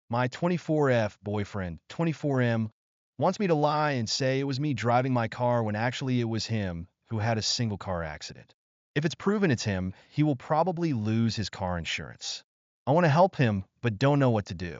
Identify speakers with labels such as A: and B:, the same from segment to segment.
A: My 24F boyfriend, 24M, wants me to lie and say it was me driving my car when actually it was him who had a single car accident. If it's proven it's him, he will probably lose his car insurance. I want to help him, but don't know what to do.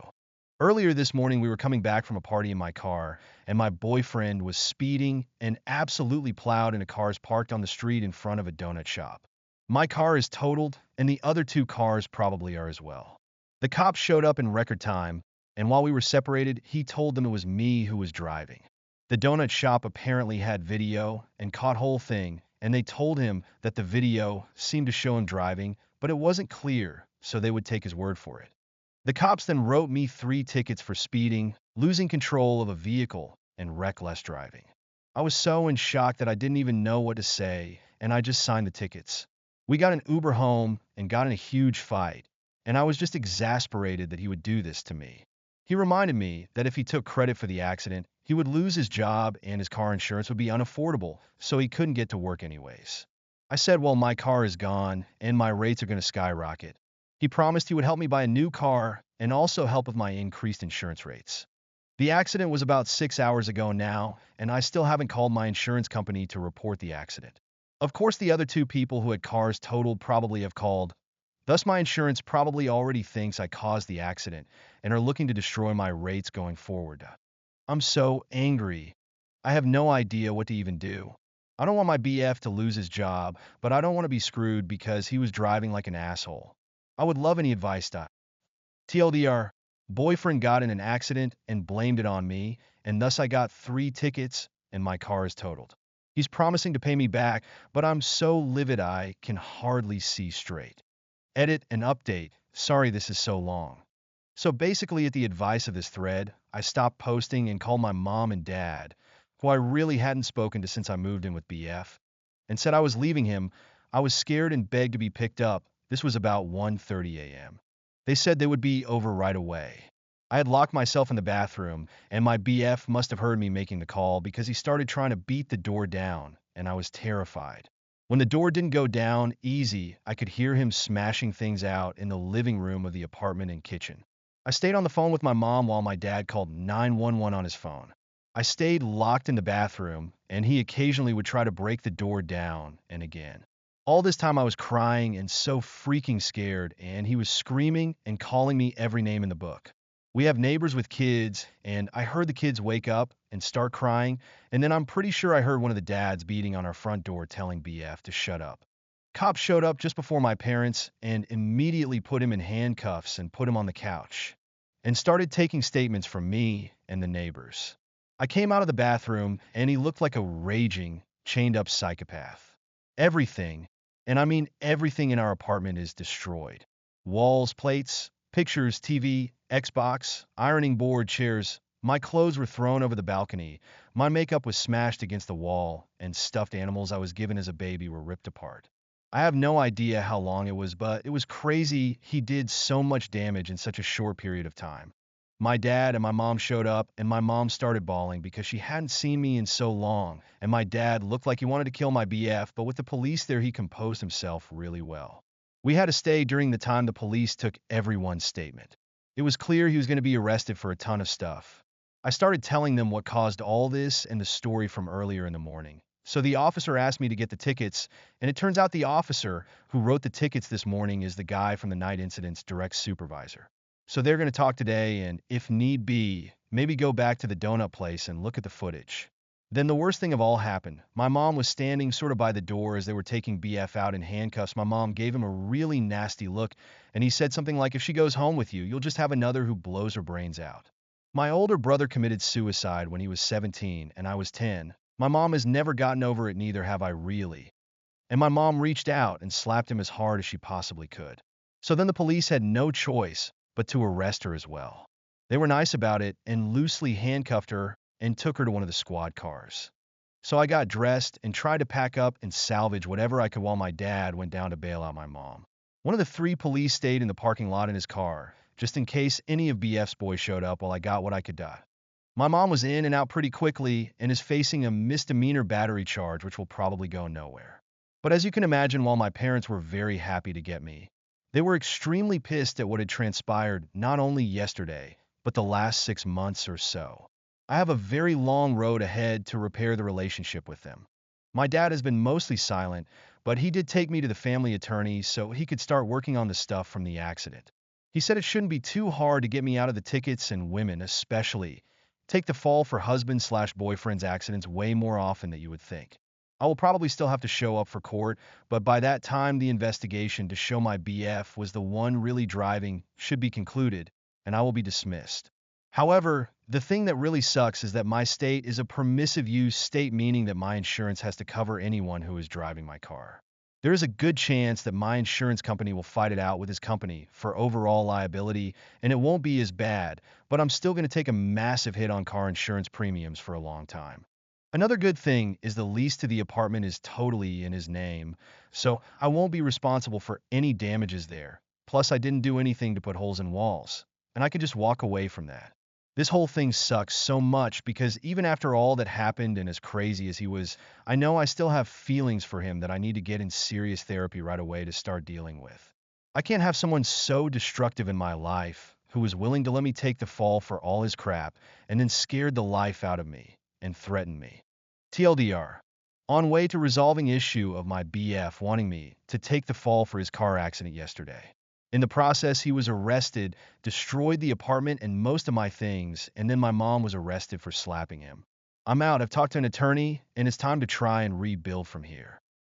A: Earlier this morning, we were coming back from a party in my car, and my boyfriend was speeding and absolutely plowed into cars parked on the street in front of a donut shop. My car is totaled, and the other two cars probably are as well. The cops showed up in record time, and while we were separated, he told them it was me who was driving. The donut shop apparently had video and caught whole thing, and they told him that the video seemed to show him driving, but it wasn't clear, so they would take his word for it. The cops then wrote me 3 tickets for speeding, losing control of a vehicle, and reckless driving. I was so in shock that I didn't even know what to say, and I just signed the tickets. We got an Uber home and got in a huge fight, and I was just exasperated that he would do this to me. He reminded me that if he took credit for the accident, he would lose his job and his car insurance would be unaffordable, so he couldn't get to work anyways. I said, well, my car is gone, and my rates are going to skyrocket. He promised he would help me buy a new car and also help with my increased insurance rates. The accident was about 6 hours ago now, and I still haven't called my insurance company to report the accident. Of course, the other two people who had cars totaled probably have called. Thus, my insurance probably already thinks I caused the accident and are looking to destroy my rates going forward. I'm so angry. I have no idea what to even do. I don't want my BF to lose his job, but I don't want to be screwed because he was driving like an asshole. I would love any advice. TLDR, boyfriend got in an accident and blamed it on me, and thus I got 3 tickets and my car is totaled. He's promising to pay me back, but I'm so livid I can hardly see straight. Edit and update. Sorry this is so long. So basically, at the advice of this thread, I stopped posting and called my mom and dad, who I really hadn't spoken to since I moved in with BF, and said I was leaving him. I was scared and begged to be picked up. This was about 1:30 a.m. They said they would be over right away. I had locked myself in the bathroom, and my BF must have heard me making the call because he started trying to beat the door down, and I was terrified. When the door didn't go down easy, I could hear him smashing things out in the living room of the apartment and kitchen. I stayed on the phone with my mom while my dad called 911 on his phone. I stayed locked in the bathroom, and he occasionally would try to break the door down and again. All this time I was crying and so freaking scared, and he was screaming and calling me every name in the book. We have neighbors with kids, and I heard the kids wake up and start crying, and then I'm pretty sure I heard one of the dads beating on our front door telling BF to shut up. Cops showed up just before my parents and immediately put him in handcuffs and put him on the couch and started taking statements from me and the neighbors. I came out of the bathroom, and he looked like a raging, chained-up psychopath. Everything, and I mean everything in our apartment is destroyed. Walls, plates, pictures, TV, Xbox, ironing board, chairs. My clothes were thrown over the balcony. My makeup was smashed against the wall, and stuffed animals I was given as a baby were ripped apart. I have no idea how long it was, but it was crazy he did so much damage in such a short period of time. My dad and my mom showed up, and my mom started bawling because she hadn't seen me in so long, and my dad looked like he wanted to kill my BF, but with the police there, he composed himself really well. We had to stay during the time the police took everyone's statement. It was clear he was going to be arrested for a ton of stuff. I started telling them what caused all this and the story from earlier in the morning. So the officer asked me to get the tickets, and it turns out the officer who wrote the tickets this morning is the guy from the night incident's direct supervisor. So they're going to talk today and, if need be, maybe go back to the donut place and look at the footage. Then the worst thing of all happened. My mom was standing sort of by the door as they were taking BF out in handcuffs. My mom gave him a really nasty look, and he said something like, if she goes home with you, you'll just have another who blows her brains out. My older brother committed suicide when he was 17 and I was 10. My mom has never gotten over it, neither have I really. And my mom reached out and slapped him as hard as she possibly could. So then the police had no choice but to arrest her as well. They were nice about it and loosely handcuffed her and took her to one of the squad cars. So I got dressed and tried to pack up and salvage whatever I could while my dad went down to bail out my mom. One of the 3 police stayed in the parking lot in his car, just in case any of BF's boys showed up while I got what I could do. My mom was in and out pretty quickly and is facing a misdemeanor battery charge, which will probably go nowhere. But as you can imagine, while my parents were very happy to get me, they were extremely pissed at what had transpired not only yesterday, but the last 6 months or so. I have a very long road ahead to repair the relationship with them. My dad has been mostly silent, but he did take me to the family attorney so he could start working on the stuff from the accident. He said it shouldn't be too hard to get me out of the tickets, and women, especially, take the fall for husband/boyfriend's accidents way more often than you would think. I will probably still have to show up for court, but by that time the investigation to show my BF was the one really driving should be concluded, and I will be dismissed. However, the thing that really sucks is that my state is a permissive use state, meaning that my insurance has to cover anyone who is driving my car. There is a good chance that my insurance company will fight it out with his company for overall liability, and it won't be as bad, but I'm still going to take a massive hit on car insurance premiums for a long time. Another good thing is the lease to the apartment is totally in his name, so I won't be responsible for any damages there. Plus, I didn't do anything to put holes in walls, and I can just walk away from that. This whole thing sucks so much because even after all that happened and as crazy as he was, I know I still have feelings for him that I need to get in serious therapy right away to start dealing with. I can't have someone so destructive in my life who was willing to let me take the fall for all his crap and then scared the life out of me and threatened me. TLDR. On way to resolving issue of my BF wanting me to take the fall for his car accident yesterday. In the process, he was arrested, destroyed the apartment and most of my things, and then my mom was arrested for slapping him. I'm out. I've talked to an attorney, and it's time to try and rebuild from here.